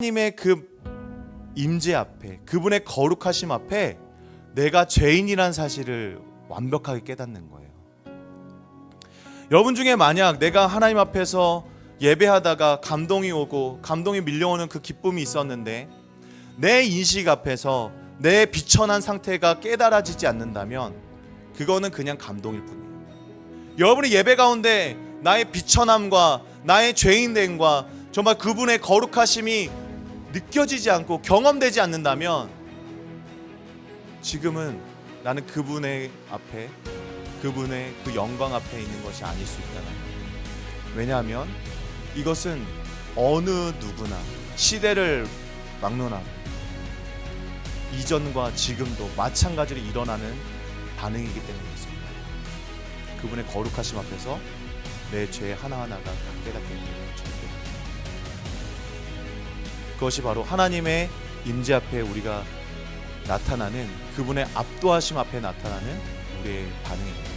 하나님의 그 임재 앞에, 그분의 거룩하심 앞에 내가 죄인이란 사실을 완벽하게 깨닫는 거예요. 여러분 중에 만약 내가 하나님 앞에서 예배하다가 감동이 오고 감동이 밀려오는 그 기쁨이 있었는데 내 인식 앞에서 내 비천한 상태가 깨달아지지 않는다면 그거는 그냥 감동일 뿐이에요. 여러분이 예배 가운데 나의 비천함과 나의 죄인됨과 정말 그분의 거룩하심이 느껴지지 않고 경험되지 않는다면 지금은 나는 그분의 앞에, 그분의 그 영광 앞에 있는 것이 아닐 수 있다는 거예요. 왜냐하면 이것은 어느 누구나 시대를 막론하고 이전과 지금도 마찬가지로 일어나는 반응이기 때문이었습니다. 그분의 거룩하심 앞에서 내 죄 하나하나가 다 깨닫게 되는 거죠. 그것이 바로 하나님의 임재 앞에 우리가 나타나는 그분의 압도하심 앞에 나타나는 우리의 반응입니다.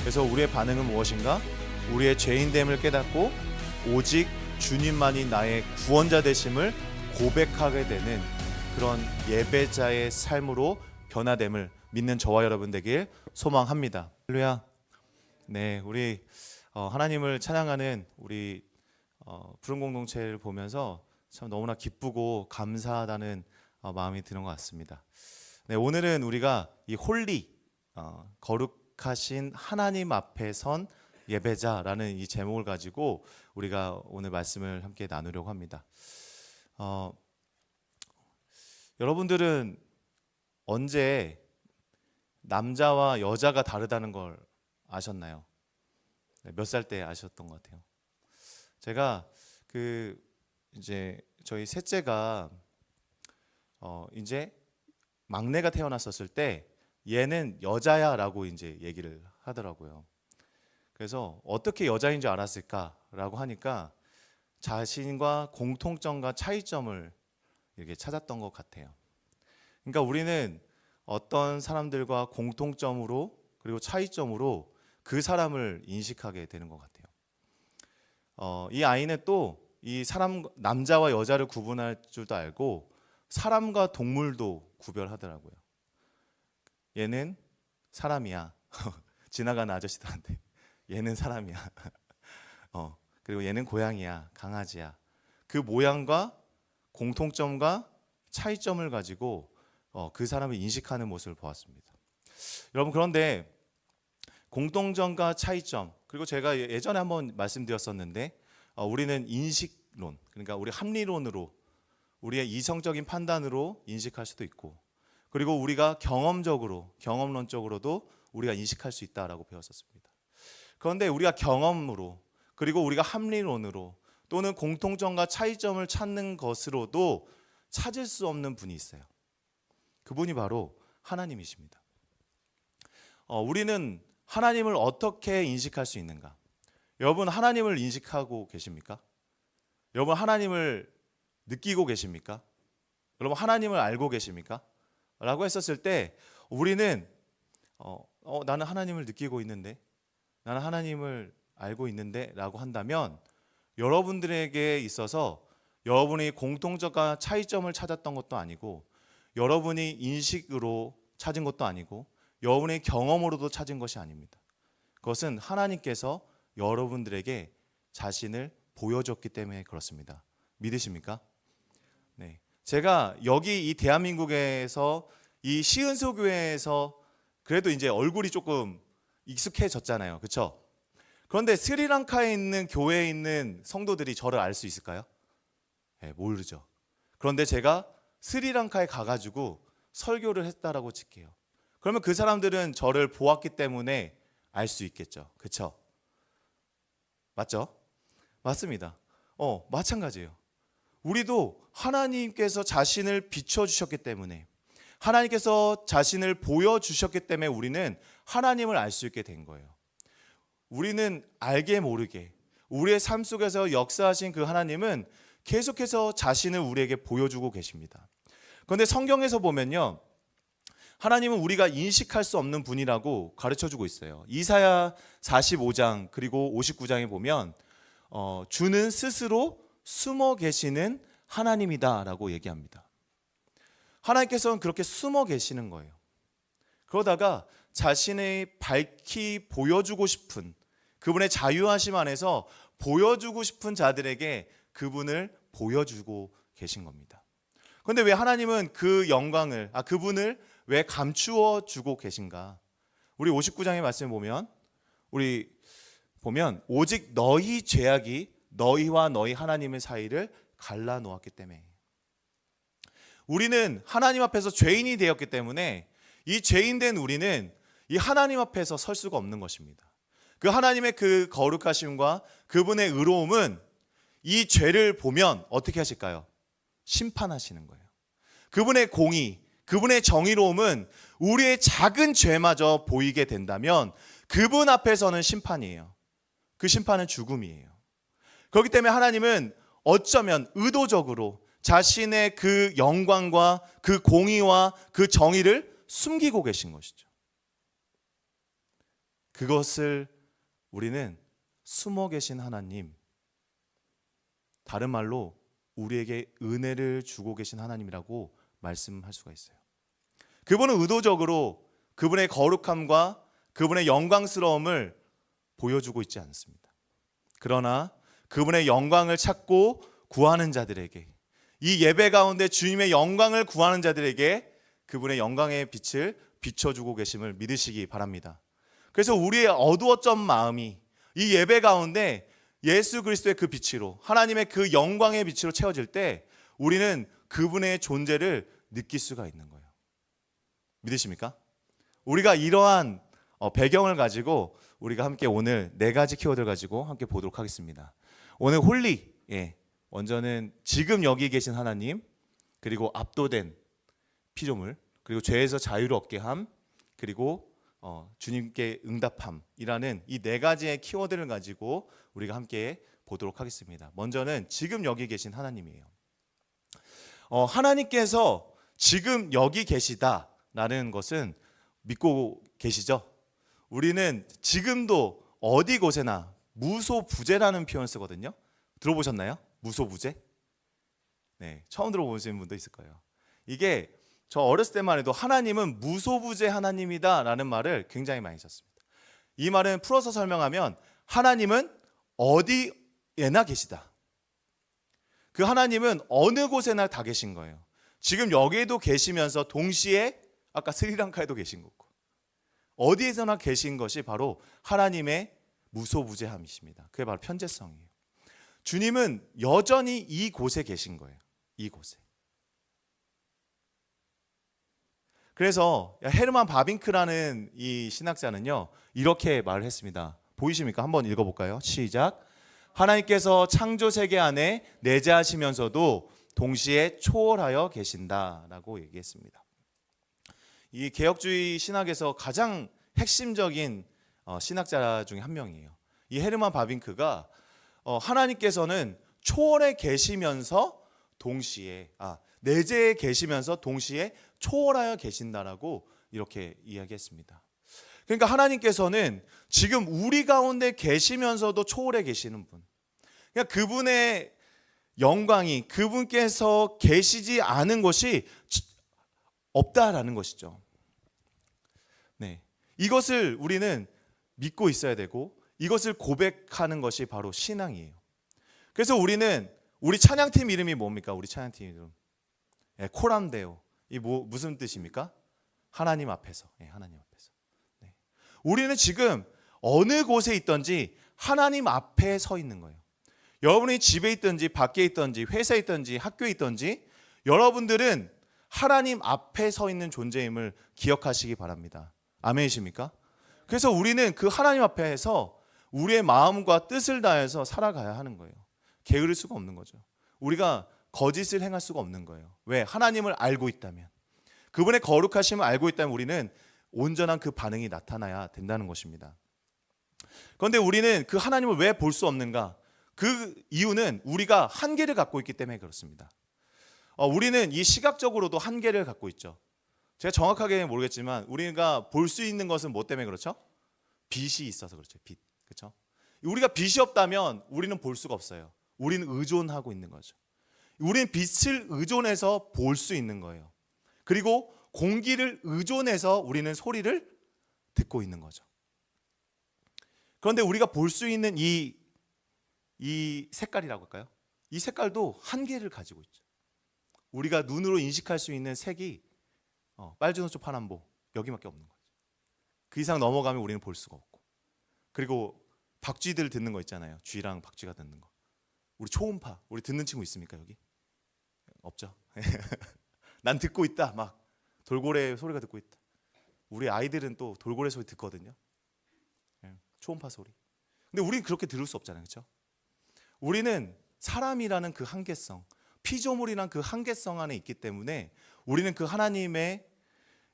그래서 우리의 반응은 무엇인가? 우리의 죄인됨을 깨닫고 오직 주님만이 나의 구원자 되심을 고백하게 되는 그런 예배자의 삶으로 변화됨을 믿는 저와 여러분 되길 소망합니다. 할렐루야. 네, 우리 하나님을 찬양하는 우리 푸른 공동체를 보면서 참 너무나 기쁘고 감사하다는 마음이 드는 것 같습니다. 네, 오늘은 우리가 이 홀리, 거룩하신 하나님 앞에 선 예배자라는 이 제목을 가지고 우리가 오늘 말씀을 함께 나누려고 합니다. 여러분들은 언제 남자와 여자가 다르다는 걸 아셨나요? 네, 몇 살 때 아셨던 것 같아요? 제가 이제 저희 셋째가 이제 막내가 태어났었을 때 얘는 여자야라고 이제 얘기를 하더라고요. 그래서 어떻게 여자인 줄 알았을까라고 하니까 자신과 공통점과 차이점을 이렇게 찾았던 것 같아요. 그러니까 우리는 어떤 사람들과 공통점으로 그리고 차이점으로 그 사람을 인식하게 되는 것 같아요. 이 아이는 또 이 사람, 남자와 여자를 구분할 줄도 알고 사람과 동물도 구별하더라고요. 얘는 사람이야. 지나가는 아저씨들한테 얘는 사람이야. 그리고 얘는 고양이야, 강아지야. 그 모양과 공통점과 차이점을 가지고 그 사람을 인식하는 모습을 보았습니다. 여러분, 그런데 공통점과 차이점, 그리고 제가 예전에 한번 말씀드렸었는데 우리는 인식론, 그러니까 우리 합리론으로 우리의 이성적인 판단으로 인식할 수도 있고, 그리고 우리가 경험론적으로도 우리가 인식할 수 있다라고 배웠었습니다. 그런데 우리가 경험으로, 그리고 우리가 합리론으로 또는 공통점과 차이점을 찾는 것으로도 찾을 수 없는 분이 있어요. 그분이 바로 하나님이십니다. 우리는 하나님을 어떻게 인식할 수 있는가? 여러분, 하나님을 인식하고 계십니까? 여러분, 하나님을 느끼고 계십니까? 여러분, 하나님을 알고 계십니까? 라고 했었을 때 우리는 나는 하나님을 느끼고 있는데, 나는 하나님을 알고 있는데 라고 한다면 여러분들에게 있어서 여러분이 공통점과 차이점을 찾았던 것도 아니고, 여러분이 인식으로 찾은 것도 아니고, 여러분의 경험으로도 찾은 것이 아닙니다. 그것은 하나님께서 여러분들에게 자신을 보여줬기 때문에 그렇습니다. 믿으십니까? 네, 제가 여기 이 대한민국에서 이 시은소 교회에서 그래도 이제 얼굴이 조금 익숙해졌잖아요, 그렇죠? 그런데 스리랑카에 있는 교회에 있는 성도들이 저를 알 수 있을까요? 네, 모르죠. 그런데 제가 스리랑카에 가가지고 설교를 했다라고 칠게요. 그러면 그 사람들은 저를 보았기 때문에 알 수 있겠죠, 그렇죠? 맞죠? 맞습니다. 마찬가지예요. 우리도 하나님께서 자신을 비춰주셨기 때문에, 하나님께서 자신을 보여주셨기 때문에 우리는 하나님을 알 수 있게 된 거예요. 우리는 알게 모르게 우리의 삶 속에서 역사하신 그 하나님은 계속해서 자신을 우리에게 보여주고 계십니다. 그런데 성경에서 보면요, 하나님은 우리가 인식할 수 없는 분이라고 가르쳐주고 있어요. 이사야 45장 그리고 59장에 보면 주는 스스로 숨어 계시는 하나님이다라고 얘기합니다. 하나님께서는 그렇게 숨어 계시는 거예요. 그러다가 자신의 밝히 보여주고 싶은 그분의 자유하심 안에서 보여주고 싶은 자들에게 그분을 보여주고 계신 겁니다. 그런데 왜 하나님은 그 영광을, 그분을 왜 감추어 주고 계신가? 우리 59장의 말씀을 보면 오직 너희 죄악이 너희와 너희 하나님의 사이를 갈라 놓았기 때문에, 우리는 하나님 앞에서 죄인이 되었기 때문에 이 죄인된 우리는 이 하나님 앞에서 설 수가 없는 것입니다. 그 하나님의 그 거룩하심과 그분의 의로움은 이 죄를 보면 어떻게 하실까요? 심판하시는 거예요. 그분의 공의, 그분의 정의로움은 우리의 작은 죄마저 보이게 된다면 그분 앞에서는 심판이에요. 그 심판은 죽음이에요. 그렇기 때문에 하나님은 어쩌면 의도적으로 자신의 그 영광과 그 공의와 그 정의를 숨기고 계신 것이죠. 그것을 우리는 숨어 계신 하나님, 다른 말로 우리에게 은혜를 주고 계신 하나님이라고 말씀할 수가 있어요. 그분은 의도적으로 그분의 거룩함과 그분의 영광스러움을 보여주고 있지 않습니다. 그러나 그분의 영광을 찾고 구하는 자들에게, 이 예배 가운데 주님의 영광을 구하는 자들에게 그분의 영광의 빛을 비춰주고 계심을 믿으시기 바랍니다. 그래서 우리의 어두웠던 마음이 이 예배 가운데 예수 그리스도의 그 빛으로, 하나님의 그 영광의 빛으로 채워질 때 우리는 그분의 존재를 느낄 수가 있는 거예요. 믿으십니까? 우리가 이러한 배경을 가지고 우리가 함께 오늘 4가지 키워드를 가지고 함께 보도록 하겠습니다. 오늘 홀리, 먼저는 지금 여기 계신 하나님, 그리고 압도된 피조물, 그리고 죄에서 자유를 얻게 함, 그리고 주님께 응답함이라는 이 4가지의 키워드를 가지고 우리가 함께 보도록 하겠습니다. 먼저는 지금 여기 계신 하나님이에요. 하나님께서 지금 여기 계시다라는 것은 믿고 계시죠? 우리는 지금도 어디 곳에나 무소부재라는 표현을 쓰거든요. 들어보셨나요? 무소부재? 네, 처음 들어보시는 분도 있을 거예요. 이게 저 어렸을 때만 해도 하나님은 무소부재 하나님이다 라는 말을 굉장히 많이 썼습니다. 이 말은 풀어서 설명하면 하나님은 어디에나 계시다. 그 하나님은 어느 곳에나 다 계신 거예요. 지금 여기에도 계시면서 동시에 아까 스리랑카에도 계신 거고, 어디에서나 계신 것이 바로 하나님의 무소부재함이십니다. 그게 바로 편재성이에요. 주님은 여전히 이곳에 계신 거예요. 이곳에. 그래서 헤르만 바빙크라는 이 신학자는요, 이렇게 말을 했습니다. 보이십니까? 한번 읽어볼까요? 시작. 하나님께서 창조 세계 안에 내재하시면서도 동시에 초월하여 계신다라고 얘기했습니다. 이 개혁주의 신학에서 가장 핵심적인 신학자 중에 한 명이에요. 이 헤르만 바빙크가 하나님께서는 초월해 계시면서 동시에 내재해 계시면서 동시에 초월하여 계신다라고 이렇게 이야기했습니다. 그러니까 하나님께서는 지금 우리 가운데 계시면서도 초월해 계시는 분. 그러니까 그분의 영광이 그분께서 계시지 않은 것이 없다라는 것이죠. 네, 이것을 우리는 믿고 있어야 되고 이것을 고백하는 것이 바로 신앙이에요. 그래서 우리 찬양팀 이름이 뭡니까? 우리 찬양팀 이름 코람데오. 이 무슨 뜻입니까? 하나님 앞에서. 하나님 앞에서. 네. 우리는 지금 어느 곳에 있든지 하나님 앞에 서 있는 거예요. 여러분이 집에 있든지 밖에 있든지 회사에 있든지 학교에 있든지 여러분들은 하나님 앞에 서 있는 존재임을 기억하시기 바랍니다. 아멘이십니까? 그래서 우리는 그 하나님 앞에서 우리의 마음과 뜻을 다해서 살아가야 하는 거예요. 게으를 수가 없는 거죠. 우리가 거짓을 행할 수가 없는 거예요. 왜? 하나님을 알고 있다면, 그분의 거룩하심을 알고 있다면 우리는 온전한 그 반응이 나타나야 된다는 것입니다. 그런데 우리는 그 하나님을 왜 볼 수 없는가? 그 이유는 우리가 한계를 갖고 있기 때문에 그렇습니다. 우리는 이 시각적으로도 한계를 갖고 있죠. 제가 정확하게 모르겠지만 우리가 볼 수 있는 것은 뭐 때문에 그렇죠? 빛이 있어서 그렇죠. 빛. 그렇죠? 우리가 빛이 없다면 우리는 볼 수가 없어요. 우리는 의존하고 있는 거죠. 우리는 빛을 의존해서 볼 수 있는 거예요. 그리고 공기를 의존해서 우리는 소리를 듣고 있는 거죠. 그런데 우리가 볼 수 있는 이 색깔이라고 할까요? 이 색깔도 한계를 가지고 있죠. 우리가 눈으로 인식할 수 있는 색이 빨주노초 파남보 여기밖에 없는 거죠. 그 이상 넘어가면 우리는 볼 수가 없고. 그리고 박쥐들 듣는 거 있잖아요. 쥐랑 박쥐가 듣는 거. 우리 초음파, 우리 듣는 친구 있습니까 여기? 없죠. 난 듣고 있다. 막 돌고래 소리가 듣고 있다. 우리 아이들은 또 돌고래 소리 듣거든요. 초음파 소리. 근데 우리는 그렇게 들을 수 없잖아요, 그렇죠? 우리는 사람이라는 그 한계성, 피조물이란 그 한계성 안에 있기 때문에 우리는 그 하나님의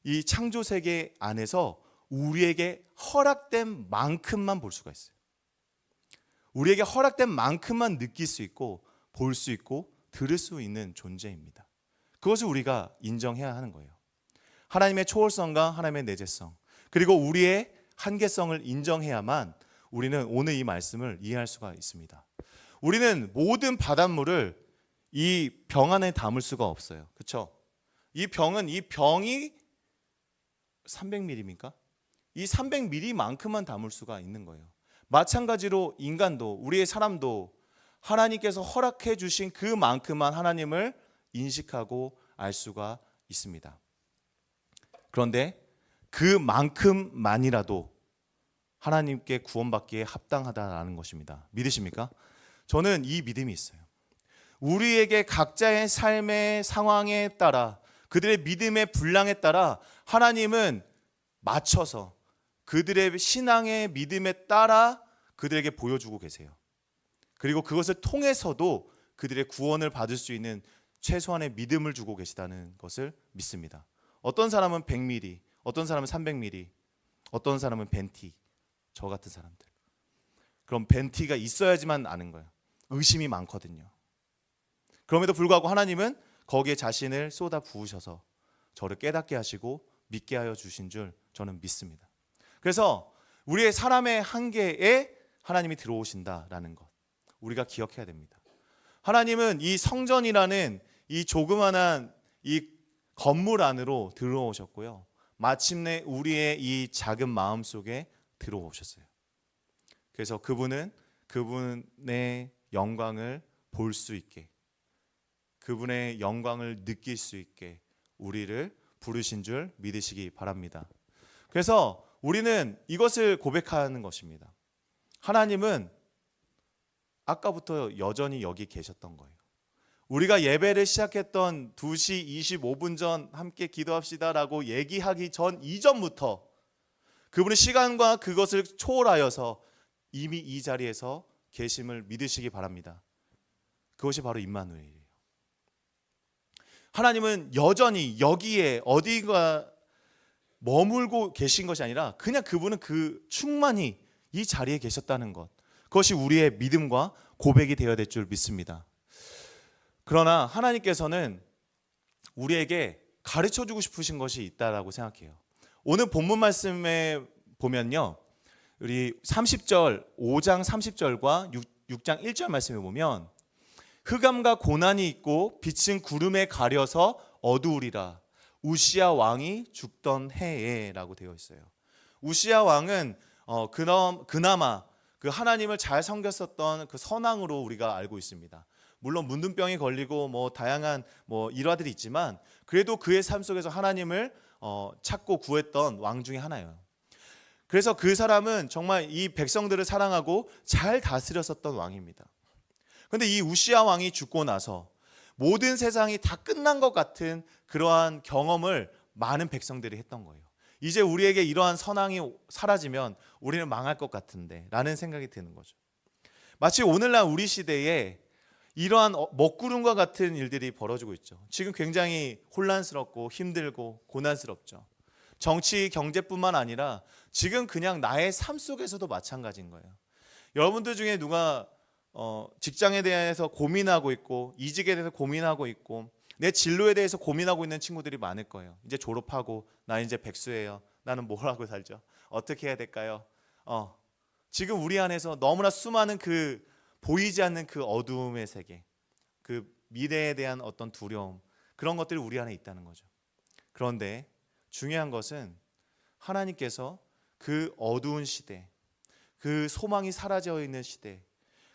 이 창조 세계 안에서 우리에게 허락된 만큼만 볼 수가 있어요. 우리에게 허락된 만큼만 느낄 수 있고 볼 수 있고 들을 수 있는 존재입니다. 그것을 우리가 인정해야 하는 거예요. 하나님의 초월성과 하나님의 내재성, 그리고 우리의 한계성을 인정해야만 우리는 오늘 이 말씀을 이해할 수가 있습니다. 우리는 모든 바닷물을 이 병 안에 담을 수가 없어요. 그렇죠? 이 병이 300ml입니까? 이 300ml만큼만 담을 수가 있는 거예요. 마찬가지로 인간도, 우리의 사람도 하나님께서 허락해 주신 그만큼만 하나님을 인식하고 알 수가 있습니다. 그런데 그만큼만이라도 하나님께 구원받기에 합당하다라는 것입니다. 믿으십니까? 저는 이 믿음이 있어요. 우리에게 각자의 삶의 상황에 따라, 그들의 믿음의 분량에 따라 하나님은 맞춰서 그들의 신앙의 믿음에 따라 그들에게 보여주고 계세요. 그리고 그것을 통해서도 그들의 구원을 받을 수 있는 최소한의 믿음을 주고 계시다는 것을 믿습니다. 어떤 사람은 100ml, 어떤 사람은 300ml, 어떤 사람은 벤티, 저 같은 사람들. 그럼 벤티가 있어야지만 아는 거예요. 의심이 많거든요. 그럼에도 불구하고 하나님은 거기에 자신을 쏟아 부으셔서 저를 깨닫게 하시고 믿게 하여 주신 줄 저는 믿습니다. 그래서 우리의 사람의 한계에 하나님이 들어오신다라는 것 우리가 기억해야 됩니다. 하나님은 이 성전이라는 이 조그만한 이 건물 안으로 들어오셨고요. 마침내 우리의 이 작은 마음 속에 들어오셨어요. 그래서 그분은 그분의 영광을 볼 수 있게, 그분의 영광을 느낄 수 있게 우리를 부르신 줄 믿으시기 바랍니다. 그래서 우리는 이것을 고백하는 것입니다. 하나님은 아까부터 여전히 여기 계셨던 거예요. 우리가 예배를 시작했던 2시 25분 전 함께 기도합시다라고 얘기하기 전 이전부터 그분의 시간과 그것을 초월하여서 이미 이 자리에서 계심을 믿으시기 바랍니다. 그것이 바로 임마누엘이에요. 하나님은 여전히 여기에 어디가 머물고 계신 것이 아니라 그냥 그분은 그 충만히 이 자리에 계셨다는 것, 그것이 우리의 믿음과 고백이 되어야 될 줄 믿습니다. 그러나 하나님께서는 우리에게 가르쳐주고 싶으신 것이 있다라고 생각해요. 오늘 본문 말씀에 보면요, 우리 30절, 5장 30절과 6장 1절 말씀에 보면 흑암과 고난이 있고 빛은 구름에 가려서 어두우리라. 우시야 왕이 죽던 해에 라고 되어 있어요. 우시야 왕은 그나마 그 하나님을 잘 섬겼었던 그 선왕으로 우리가 알고 있습니다. 물론 문둥병이 걸리고 다양한 일화들이 있지만 그래도 그의 삶 속에서 하나님을 찾고 구했던 왕 중에 하나예요. 그래서 그 사람은 정말 이 백성들을 사랑하고 잘 다스렸었던 왕입니다. 그런데 이 우시야 왕이 죽고 나서 모든 세상이 다 끝난 것 같은 그러한 경험을 많은 백성들이 했던 거예요. 이제 우리에게 이러한 선왕이 사라지면 우리는 망할 것 같은데 라는 생각이 드는 거죠. 마치 오늘날 우리 시대에 이러한 먹구름과 같은 일들이 벌어지고 있죠. 지금 굉장히 혼란스럽고 힘들고 고난스럽죠. 정치, 경제뿐만 아니라 지금 그냥 나의 삶 속에서도 마찬가지인 거예요. 여러분들 중에 누가 직장에 대해서 고민하고 있고 이직에 대해서 고민하고 있고 내 진로에 대해서 고민하고 있는 친구들이 많을 거예요. 이제 졸업하고 나 이제 백수예요. 나는 뭘 하고 살죠? 어떻게 해야 될까요? 지금 우리 안에서 너무나 수많은 그 보이지 않는 그 어두움의 세계, 그 미래에 대한 어떤 두려움, 그런 것들이 우리 안에 있다는 거죠. 그런데 중요한 것은 하나님께서 그 어두운 시대, 그 소망이 사라져 있는 시대,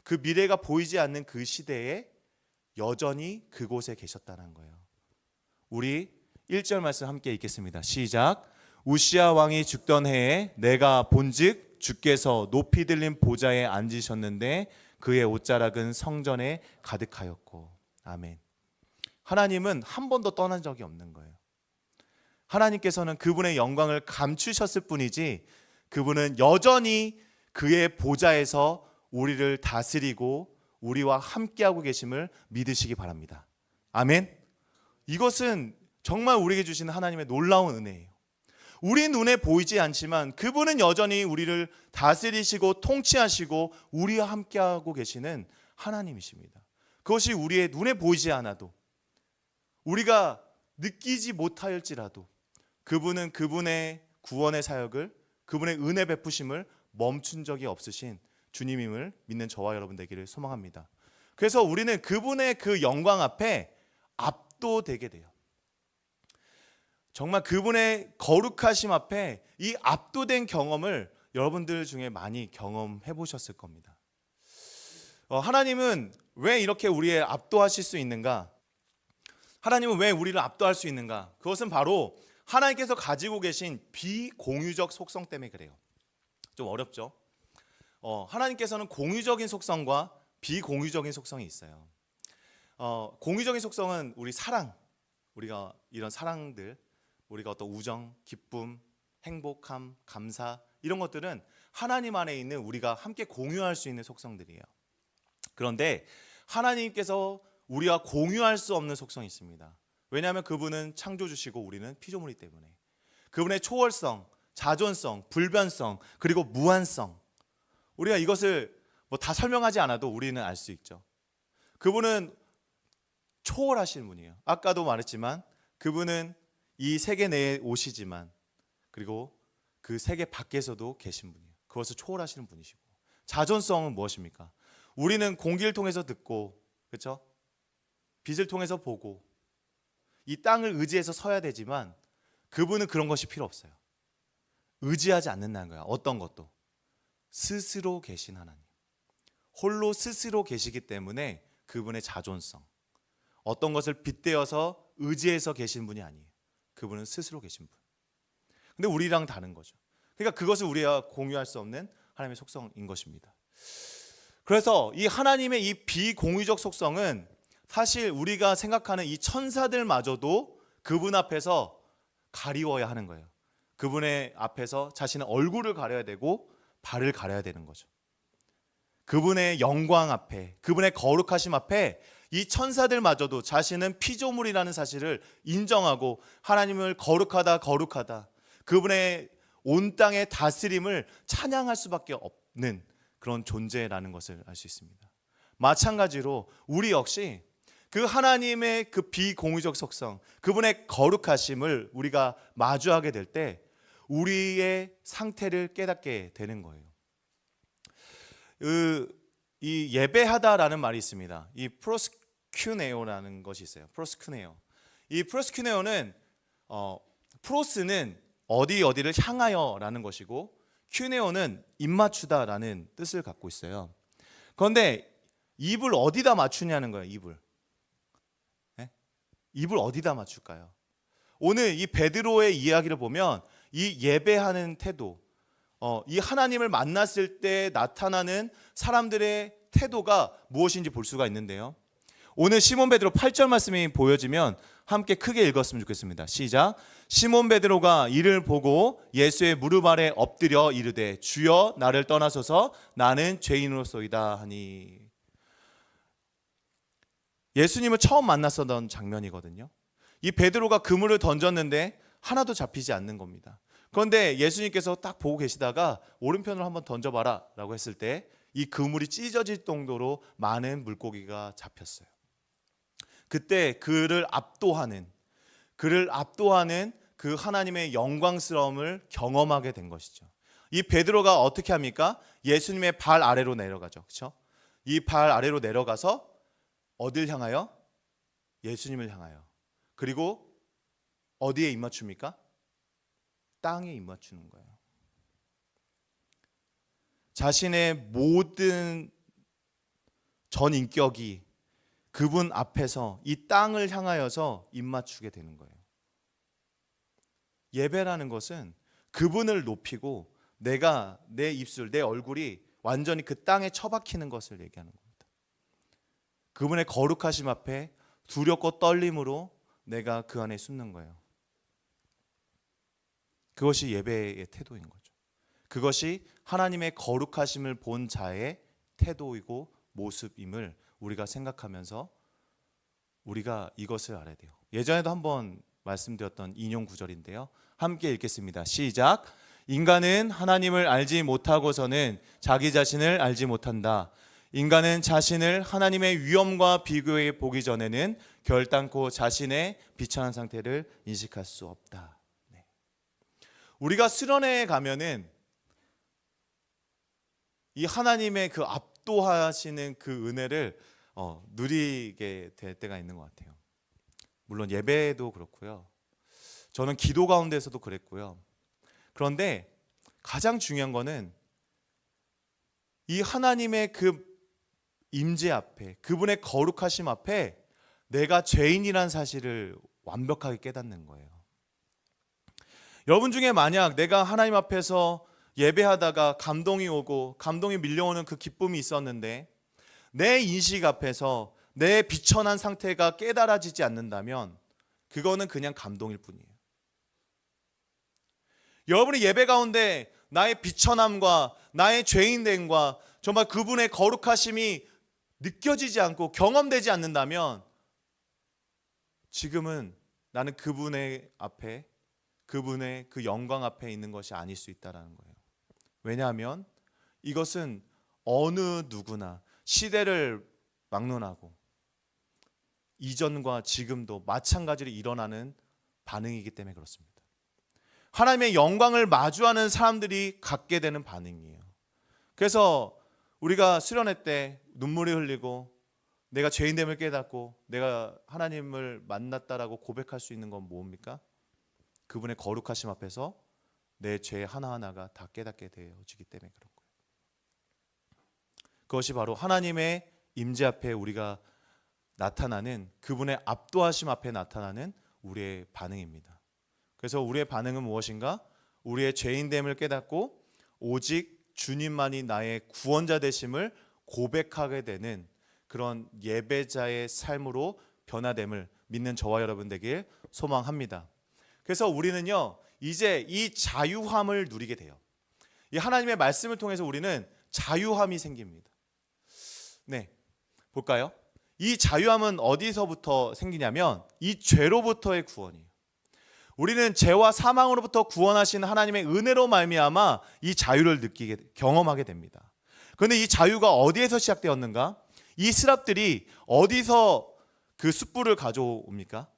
그 미래가 보이지 않는 그 시대에 여전히 그곳에 계셨다는 거예요. 우리 1절 말씀 함께 읽겠습니다. 시작. 우시야 왕이 죽던 해에 내가 본즉 주께서 높이 들린 보좌에 앉으셨는데 그의 옷자락은 성전에 가득하였고. 아멘. 하나님은 한 번도 떠난 적이 없는 거예요. 하나님께서는 그분의 영광을 감추셨을 뿐이지 그분은 여전히 그의 보좌에서 우리를 다스리고 우리와 함께하고 계심을 믿으시기 바랍니다. 아멘. 이것은 정말 우리에게 주시는 하나님의 놀라운 은혜예요. 우리 눈에 보이지 않지만 그분은 여전히 우리를 다스리시고 통치하시고 우리와 함께하고 계시는 하나님이십니다. 그것이 우리의 눈에 보이지 않아도, 우리가 느끼지 못하였지라도 그분은 그분의 구원의 사역을, 그분의 은혜 베푸심을 멈춘 적이 없으신 주님임을 믿는 저와 여러분 되기를 소망합니다. 그래서 우리는 그분의 그 영광 앞에 압도되게 돼요. 정말 그분의 거룩하심 앞에 이 압도된 경험을 여러분들 중에 많이 경험해 보셨을 겁니다. 하나님은 왜 이렇게 우리의 압도하실 수 있는가? 하나님은 왜 우리를 압도할 수 있는가? 그것은 바로 하나님께서 가지고 계신 비공유적 속성 때문에 그래요. 좀 어렵죠? 하나님께서는 공유적인 속성과 비공유적인 속성이 있어요. 공유적인 속성은 우리 사랑, 우리가 이런 사랑들, 우리가 어떤 우정, 기쁨, 행복함, 감사, 이런 것들은 하나님 안에 있는 우리가 함께 공유할 수 있는 속성들이에요. 그런데 하나님께서 우리와 공유할 수 없는 속성이 있습니다. 왜냐하면 그분은 창조주시고 우리는 피조물이기 때문에. 그분의 초월성, 자존성, 불변성, 그리고 무한성, 우리가 이것을 다 설명하지 않아도 우리는 알 수 있죠. 그분은 초월하시는 분이에요. 아까도 말했지만 그분은 이 세계 내에 오시지만 그리고 그 세계 밖에서도 계신 분이에요. 그것을 초월하시는 분이시고. 자존성은 무엇입니까? 우리는 공기를 통해서 듣고, 그렇죠? 빛을 통해서 보고 이 땅을 의지해서 서야 되지만 그분은 그런 것이 필요 없어요. 의지하지 않는다는 거야. 어떤 것도 스스로 계신 하나님, 홀로 스스로 계시기 때문에 그분의 자존성, 어떤 것을 빗대어서 의지해서 계신 분이 아니에요. 그분은 스스로 계신 분. 근데 우리랑 다른 거죠. 그러니까 그것을 우리가 공유할 수 없는 하나님의 속성인 것입니다. 그래서 이 하나님의 이 비공유적 속성은 사실 우리가 생각하는 이 천사들마저도 그분 앞에서 가리워야 하는 거예요. 그분의 앞에서 자신의 얼굴을 가려야 되고 발을 가려야 되는 거죠. 그분의 영광 앞에, 그분의 거룩하심 앞에 이 천사들마저도 자신은 피조물이라는 사실을 인정하고 하나님을 거룩하다 거룩하다, 그분의 온 땅의 다스림을 찬양할 수밖에 없는 그런 존재라는 것을 알 수 있습니다. 마찬가지로 우리 역시 그 하나님의 그 비공유적 속성, 그분의 거룩하심을 우리가 마주하게 될 때 우리의 상태를 깨닫게 되는 거예요. 이 예배하다라는 말이 있습니다. 이 프로스큐네오라는 것이 있어요. 프로스큐네오. 이 프로스큐네오는 프로스는 어디를 향하여라는 것이고 큐네오는 입맞추다라는 뜻을 갖고 있어요. 그런데 입을 어디다 맞추냐는 거예요. 입을. 네? 입을 어디다 맞출까요? 오늘 이 베드로의 이야기를 보면 이 예배하는 태도, 이 하나님을 만났을 때 나타나는 사람들의 태도가 무엇인지 볼 수가 있는데요. 오늘 시몬 베드로 8절 말씀이 보여지면 함께 크게 읽었으면 좋겠습니다. 시작. 시몬 베드로가 이를 보고 예수의 무릎 아래 엎드려 이르되 주여 나를 떠나소서 나는 죄인으로소이다 하니. 예수님을 처음 만났었던 장면이거든요. 이 베드로가 그물을 던졌는데 하나도 잡히지 않는 겁니다. 그런데 예수님께서 딱 보고 계시다가 오른편으로 한번 던져봐라 라고 했을 때 이 그물이 찢어질 정도로 많은 물고기가 잡혔어요. 그때 그를 압도하는 그 하나님의 영광스러움을 경험하게 된 것이죠. 이 베드로가 어떻게 합니까? 예수님의 발 아래로 내려가죠. 그렇죠? 이 발 아래로 내려가서 어딜 향하여? 예수님을 향하여. 그리고 어디에 입맞춥니까? 땅에 입맞추는 거예요. 자신의 모든 전 인격이 그분 앞에서 이 땅을 향하여서 입맞추게 되는 거예요. 예배라는 것은 그분을 높이고 내가 내 입술, 내 얼굴이 완전히 그 땅에 처박히는 것을 얘기하는 겁니다. 그분의 거룩하심 앞에 두렵고 떨림으로 내가 그 안에 숨는 거예요. 그것이 예배의 태도인 거죠. 그것이 하나님의 거룩하심을 본 자의 태도이고 모습임을 우리가 생각하면서 우리가 이것을 알아야 돼요. 예전에도 한번 말씀드렸던 인용 구절인데요. 함께 읽겠습니다. 시작. 인간은 하나님을 알지 못하고서는 자기 자신을 알지 못한다. 인간은 자신을 하나님의 위엄과 비교해 보기 전에는 결단코 자신의 비천한 상태를 인식할 수 없다. 네. 우리가 수련회에 가면은 이 하나님의 그 압도하시는 그 은혜를 누리게 될 때가 있는 것 같아요. 물론 예배도 그렇고요. 저는 기도 가운데서도 그랬고요. 그런데 가장 중요한 거는 이 하나님의 그 임재 앞에, 그분의 거룩하심 앞에 내가 죄인이란 사실을 완벽하게 깨닫는 거예요. 여러분 중에 만약 내가 하나님 앞에서 예배하다가 감동이 오고 감동이 밀려오는 그 기쁨이 있었는데 내 인식 앞에서 내 비천한 상태가 깨달아지지 않는다면 그거는 그냥 감동일 뿐이에요. 여러분이 예배 가운데 나의 비천함과 나의 죄인됨과 정말 그분의 거룩하심이 느껴지지 않고 경험되지 않는다면 지금은 나는 그분의 앞에, 그분의 그 영광 앞에 있는 것이 아닐 수 있다는 거예요. 왜냐하면 이것은 어느 누구나 시대를 막론하고 이전과 지금도 마찬가지로 일어나는 반응이기 때문에 그렇습니다. 하나님의 영광을 마주하는 사람들이 갖게 되는 반응이에요. 그래서 우리가 수련회 때 눈물이 흘리고 내가 죄인됨을 깨닫고 내가 하나님을 만났다라고 고백할 수 있는 건 뭡니까? 그분의 거룩하심 앞에서 내 죄 하나하나가 다 깨닫게 되어지기 때문에 그런 거예요. 그것이 바로 하나님의 임재 앞에 우리가 나타나는 그분의 압도하심 앞에 나타나는 우리의 반응입니다. 그래서 우리의 반응은 무엇인가? 우리의 죄인됨을 깨닫고 오직 주님만이 나의 구원자 되심을 고백하게 되는 그런 예배자의 삶으로 변화됨을 믿는 저와 여러분 되길 소망합니다. 그래서 우리는요 이제 이 자유함을 누리게 돼요. 이 하나님의 말씀을 통해서 우리는 자유함이 생깁니다. 네, 볼까요? 이 자유함은 어디서부터 생기냐면 이 죄로부터의 구원이에요. 우리는 죄와 사망으로부터 구원하신 하나님의 은혜로 말미암아 이 자유를 경험하게 됩니다. 그런데 이 자유가 어디에서 시작되었는가? 이 스랍들이 어디서 그 숯불을 가져옵니까?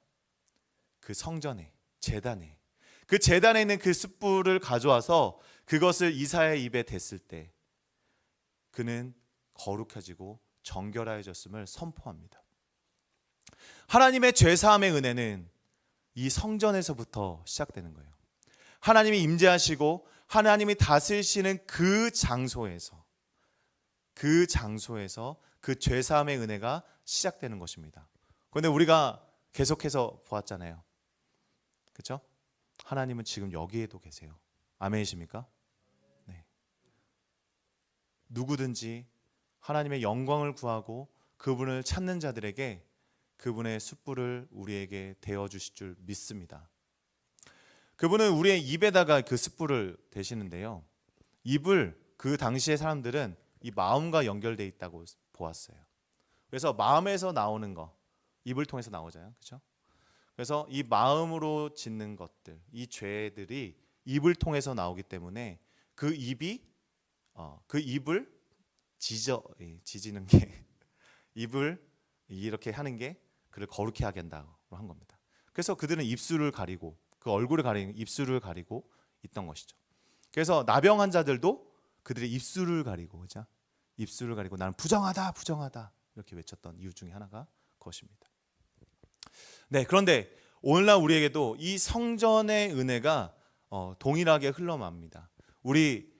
그 성전에, 제단에. 그 제단에 있는 그 숯불을 가져와서 그것을 이사야의 입에 댔을 때 그는 거룩해지고 정결하여졌음을 선포합니다. 하나님의 죄사함의 은혜는 이 성전에서부터 시작되는 거예요. 하나님이 임재하시고 하나님이 다스리시는 그 장소에서 그 죄사함의 은혜가 시작되는 것입니다. 그런데 우리가 계속해서 보았잖아요. 그렇죠? 하나님은 지금 여기에도 계세요. 아멘이십니까? 네. 누구든지 하나님의 영광을 구하고 그분을 찾는 자들에게 그분의 숯불을 우리에게 대어 주실 줄 믿습니다. 그분은 우리의 입에다가 그 숯불을 대시는데요. 입을 그 당시의 사람들은 이 마음과 연결되어 있다고 보았어요. 그래서 마음에서 나오는 거, 입을 통해서 나오잖아요. 그렇죠? 그래서 이 마음으로 짓는 것들, 이 죄들이 입을 통해서 나오기 때문에 그 입을 지지는 게 입을 이렇게 하는 게 그를 거룩히 하게 한다고 한 겁니다. 그래서 그들은 입술을 가리고 그 얼굴을 가리는 입술을 가리고 있던 것이죠. 그래서 나병 환자들도 그들의 입술을 가리고, 그죠? 입술을 가리고 나는 부정하다, 부정하다 이렇게 외쳤던 이유 중에 하나가 그것입니다. 네, 그런데 오늘날 우리에게도 이 성전의 은혜가 동일하게 흘러갑니다. 우리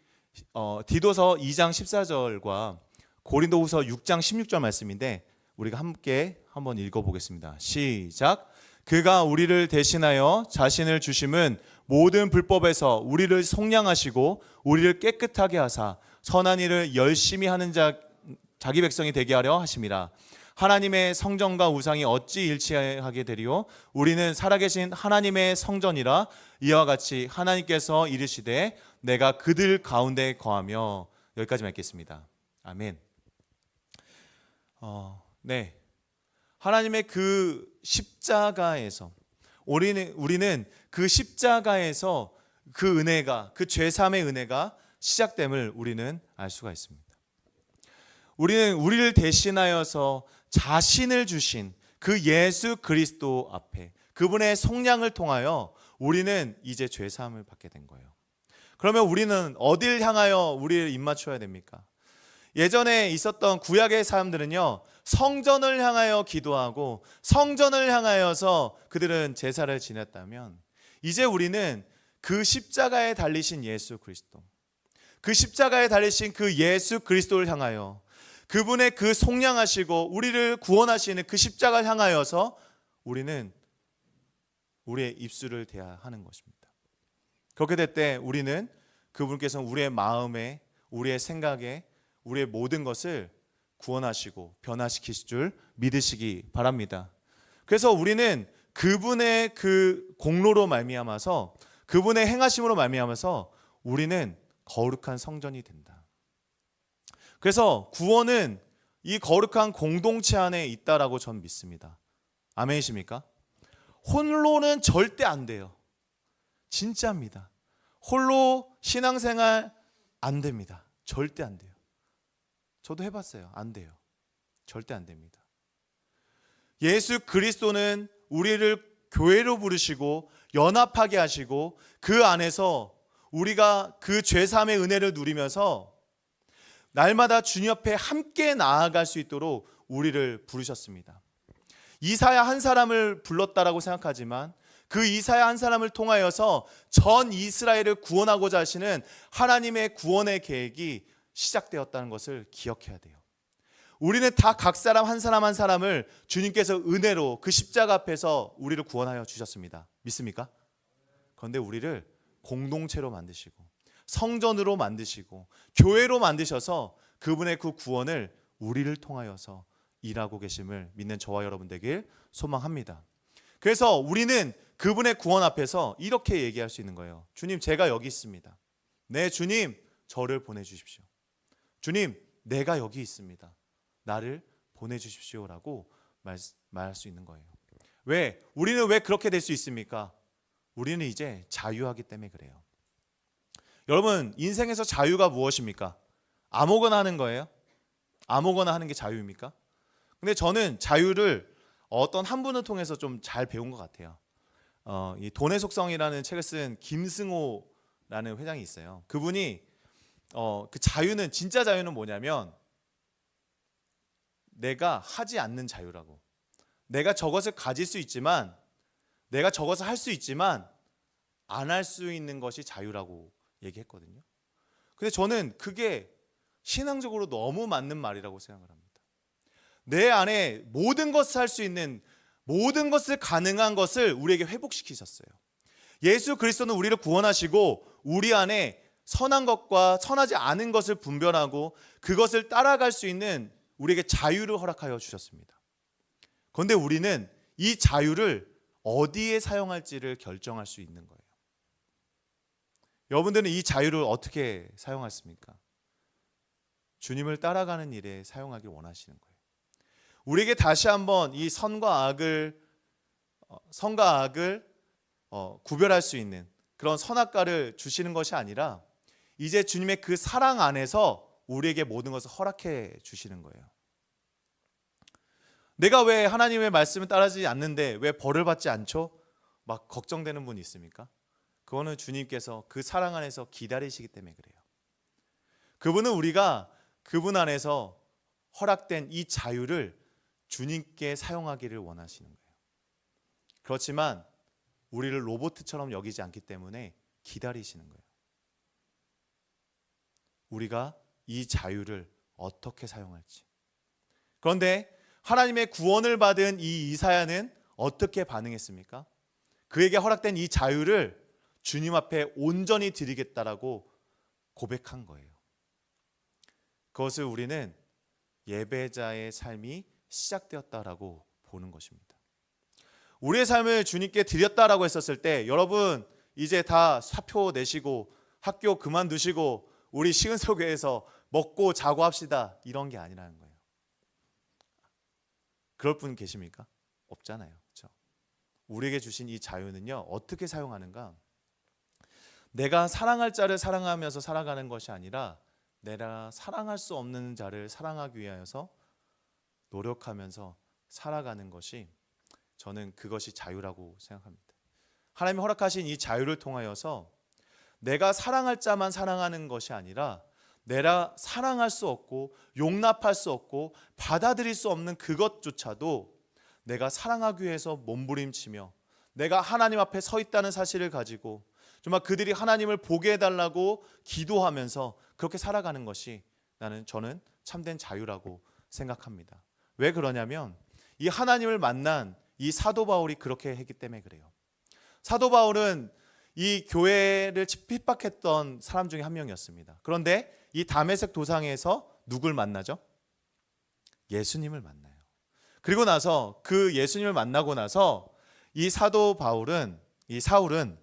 디도서 2장 14절과 고린도후서 6장 16절 말씀인데 우리가 함께 한번 읽어보겠습니다. 시작. 그가 우리를 대신하여 자신을 주심은 모든 불법에서 우리를 속량하시고 우리를 깨끗하게 하사 선한 일을 열심히 하는 자기 백성이 되게 하려 하심이라. 하나님의 성전과 우상이 어찌 일치하게 되리요? 우리는 살아계신 하나님의 성전이라. 이와 같이 하나님께서 이르시되 내가 그들 가운데 거하며. 여기까지만 읽겠습니다. 아멘. 네, 하나님의 그 십자가에서 우리는 그 십자가에서 그 은혜가, 그 죄사함의 은혜가 시작됨을 우리는 알 수가 있습니다. 우리는 우리를 대신하여서 자신을 주신 그 예수 그리스도 앞에 그분의 속량을 통하여 우리는 이제 죄사함을 받게 된 거예요. 그러면 우리는 어딜 향하여 우리를 입맞춰야 됩니까? 예전에 있었던 구약의 사람들은요, 성전을 향하여 기도하고 성전을 향하여서 그들은 제사를 지냈다면, 이제 우리는 그 십자가에 달리신 예수 그리스도, 그 십자가에 달리신 그 예수 그리스도를 향하여 그분의 그 속량하시고 우리를 구원하시는 그 십자가를 향하여서 우리는 우리의 입술을 대야 하는 것입니다. 그렇게 될 때 우리는 그분께서는 우리의 마음에, 우리의 생각에, 우리의 모든 것을 구원하시고 변화시키실 줄 믿으시기 바랍니다. 그래서 우리는 그분의 그 공로로 말미암아서, 그분의 행하심으로 말미암아서 우리는 거룩한 성전이 된다. 그래서 구원은 이 거룩한 공동체 안에 있다라고 전 믿습니다. 아멘이십니까? 홀로는 절대 안 돼요. 진짜입니다. 홀로 신앙생활 안 됩니다. 절대 안 돼요. 저도 해봤어요. 안 돼요. 절대 안 됩니다. 예수 그리스도는 우리를 교회로 부르시고 연합하게 하시고 그 안에서 우리가 그 죄사함의 은혜를 누리면서 날마다 주님 앞에 함께 나아갈 수 있도록 우리를 부르셨습니다. 이사야 한 사람을 불렀다라고 생각하지만 그 이사야 한 사람을 통하여서 전 이스라엘을 구원하고자 하시는 하나님의 구원의 계획이 시작되었다는 것을 기억해야 돼요. 우리는 다 각 사람 한 사람을 주님께서 은혜로 그 십자가 앞에서 우리를 구원하여 주셨습니다. 믿습니까? 그런데 우리를 공동체로 만드시고 성전으로 만드시고 교회로 만드셔서 그분의 그 구원을 우리를 통하여서 일하고 계심을 믿는 저와 여러분 되길 소망합니다. 그래서 우리는 그분의 구원 앞에서 이렇게 얘기할 수 있는 거예요. 주님, 제가 여기 있습니다. 네, 주님, 저를 보내주십시오. 주님, 내가 여기 있습니다. 나를 보내주십시오라고 말할 수 있는 거예요. 왜? 우리는 왜 그렇게 될 수 있습니까? 우리는 이제 자유하기 때문에 그래요. 여러분, 인생에서 자유가 무엇입니까? 아무거나 하는 거예요? 아무거나 하는 게 자유입니까? 근데 저는 자유를 어떤 한 분을 통해서 좀 잘 배운 것 같아요. 이 돈의 속성이라는 책을 쓴 김승호라는 회장이 있어요. 그분이 그 자유는, 진짜 자유는 뭐냐면 내가 하지 않는 자유라고. 내가 저것을 가질 수 있지만, 내가 저것을 할 수 있지만 안 할 수 있는 것이 자유라고 얘기했거든요. 근데 저는 그게 신앙적으로 너무 맞는 말이라고 생각을 합니다. 내 안에 모든 것을 할 수 있는, 모든 것을 가능한 것을 우리에게 회복시키셨어요. 예수 그리스도는 우리를 구원하시고 우리 안에 선한 것과 선하지 않은 것을 분별하고 그것을 따라갈 수 있는 우리에게 자유를 허락하여 주셨습니다. 그런데 우리는 이 자유를 어디에 사용할지를 결정할 수 있는 거예요. 여러분들은 이 자유를 어떻게 사용하십니까? 주님을 따라가는 일에 사용하길 원하시는 거예요. 우리에게 다시 한번 이 선과 악을 구별할 수 있는 그런 선악과를 주시는 것이 아니라 이제 주님의 그 사랑 안에서 우리에게 모든 것을 허락해 주시는 거예요. 내가 왜 하나님의 말씀을 따르지 않는데 왜 벌을 받지 않죠? 막 걱정되는 분 있습니까? 그거는 주님께서 그 사랑 안에서 기다리시기 때문에 그래요. 그분은 우리가 그분 안에서 허락된 이 자유를 주님께 사용하기를 원하시는 거예요. 그렇지만 우리를 로봇처럼 여기지 않기 때문에 기다리시는 거예요. 우리가 이 자유를 어떻게 사용할지. 그런데 하나님의 구원을 받은 이 이사야는 어떻게 반응했습니까? 그에게 허락된 이 자유를 주님 앞에 온전히 드리겠다라고 고백한 거예요. 그것을 우리는 예배자의 삶이 시작되었다라고 보는 것입니다. 우리의 삶을 주님께 드렸다라고 했었을 때 여러분 이제 다 사표 내시고 학교 그만두시고 우리 시은석교회에서 먹고 자고 합시다 이런 게 아니라는 거예요. 그럴 분 계십니까? 없잖아요. 그렇죠? 우리에게 주신 이 자유는요 어떻게 사용하는가? 내가 사랑할 자를 사랑하면서 살아가는 것이 아니라 내가 사랑할 수 없는 자를 사랑하기 위하여서 노력하면서 살아가는 것이, 저는 그것이 자유라고 생각합니다. 하나님이 허락하신 이 자유를 통하여서 내가 사랑할 자만 사랑하는 것이 아니라 내가 사랑할 수 없고 용납할 수 없고 받아들일 수 없는 그것조차도 내가 사랑하기 위해서 몸부림치며 내가 하나님 앞에 서 있다는 사실을 가지고 정말 그들이 하나님을 보게 해달라고 기도하면서 그렇게 살아가는 것이 저는 참된 자유라고 생각합니다. 왜 그러냐면 이 하나님을 만난 이 사도 바울이 그렇게 했기 때문에 그래요. 사도 바울은 이 교회를 핍박했던 사람 중에 한 명이었습니다. 그런데 이 다메섹 도상에서 누굴 만나죠? 예수님을 만나요. 그리고 나서 그 예수님을 만나고 나서 이 사도 바울은, 이 사울은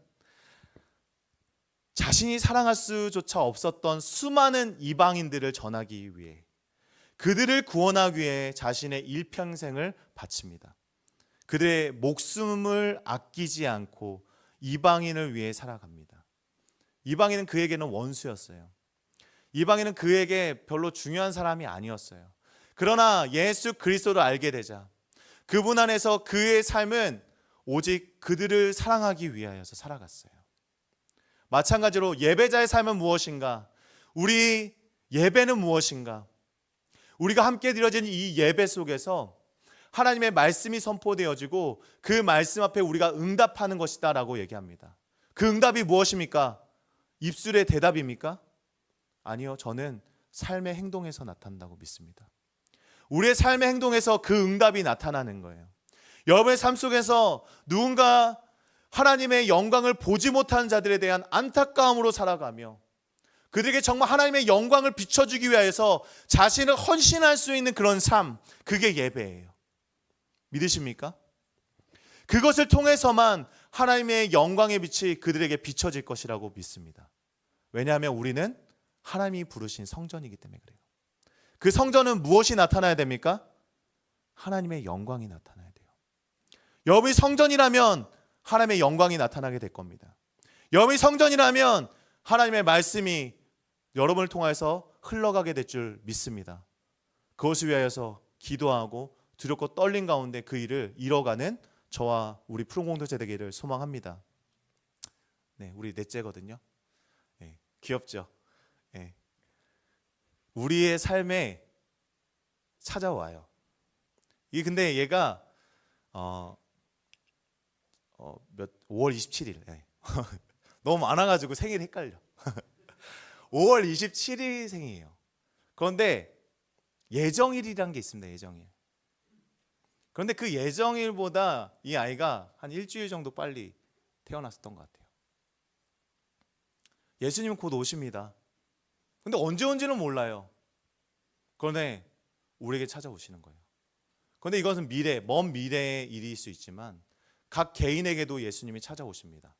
자신이 사랑할 수조차 없었던 수많은 이방인들을 전하기 위해, 그들을 구원하기 위해 자신의 일평생을 바칩니다. 그들의 목숨을 아끼지 않고 이방인을 위해 살아갑니다. 이방인은 그에게는 원수였어요. 이방인은 그에게 별로 중요한 사람이 아니었어요. 그러나 예수 그리스도를 알게 되자 그분 안에서 그의 삶은 오직 그들을 사랑하기 위하여서 살아갔어요. 마찬가지로 예배자의 삶은 무엇인가? 우리 예배는 무엇인가? 우리가 함께 드려진 이 예배 속에서 하나님의 말씀이 선포되어지고 그 말씀 앞에 우리가 응답하는 것이다 라고 얘기합니다. 그 응답이 무엇입니까? 입술의 대답입니까? 아니요, 저는 삶의 행동에서 나타난다고 믿습니다. 우리의 삶의 행동에서 그 응답이 나타나는 거예요. 여러분의 삶 속에서 누군가 하나님의 영광을 보지 못하는 자들에 대한 안타까움으로 살아가며 그들에게 정말 하나님의 영광을 비춰주기 위해서 자신을 헌신할 수 있는 그런 삶, 그게 예배예요. 믿으십니까? 그것을 통해서만 하나님의 영광의 빛이 그들에게 비춰질 것이라고 믿습니다. 왜냐하면 우리는 하나님이 부르신 성전이기 때문에 그래요. 그 성전은 무엇이 나타나야 됩니까? 하나님의 영광이 나타나야 돼요. 여러분이 성전이라면 하나님의 영광이 나타나게 될 겁니다. 여러분이 성전이라면 하나님의 말씀이 여러분을 통해서 흘러가게 될 줄 믿습니다. 그것을 위하여서 기도하고 두렵고 떨린 가운데 그 일을 이뤄가는 저와 우리 푸른공동체 되기를 소망합니다. 네, 우리 넷째거든요. 네, 귀엽죠? 네. 우리의 삶에 찾아와요. 근데 얘가 5월 27일. 네. 너무 많아가지고 생일이 헷갈려. 5월 27일 생이에요. 그런데 예정일이란 게 있습니다. 예정일. 그런데 그 예정일보다 이 아이가 한 일주일 정도 빨리 태어났었던 것 같아요. 예수님은 곧 오십니다. 근데 언제 온지는 몰라요. 그런데 우리에게 찾아오시는 거예요. 그런데 이것은 먼 미래의 일일 수 있지만 각 개인에게도 예수님이 찾아오십니다.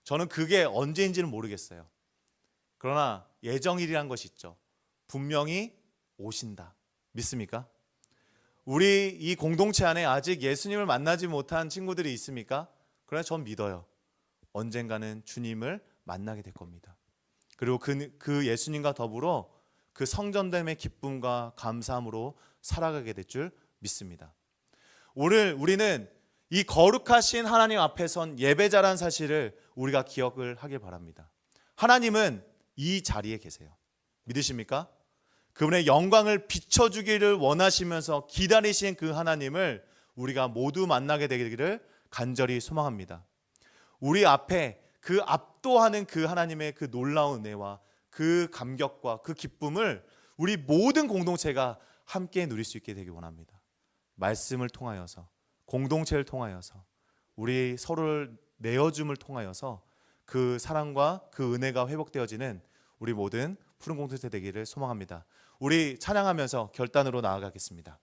저는 그게 언제인지는 모르겠어요. 그러나 예정일이란 것이 있죠. 분명히 오신다. 믿습니까? 우리 이 공동체 안에 아직 예수님을 만나지 못한 친구들이 있습니까? 그러나 전 믿어요. 언젠가는 주님을 만나게 될 겁니다. 그리고 그 예수님과 더불어 그 성전됨의 기쁨과 감사함으로 살아가게 될 줄 믿습니다. 오늘 우리는 이 거룩하신 하나님 앞에 선 예배자라는 사실을 우리가 기억을 하길 바랍니다. 하나님은 이 자리에 계세요. 믿으십니까? 그분의 영광을 비춰주기를 원하시면서 기다리신 그 하나님을 우리가 모두 만나게 되기를 간절히 소망합니다. 우리 앞에 그 압도하는 그 하나님의 그 놀라운 은혜와 그 감격과 그 기쁨을 우리 모든 공동체가 함께 누릴 수 있게 되길 원합니다. 말씀을 통하여서, 공동체를 통하여서, 우리 서로를 내어줌을 통하여서 그 사랑과 그 은혜가 회복되어지는 우리 모든 푸른 공동체 되기를 소망합니다. 우리 찬양하면서 결단으로 나아가겠습니다.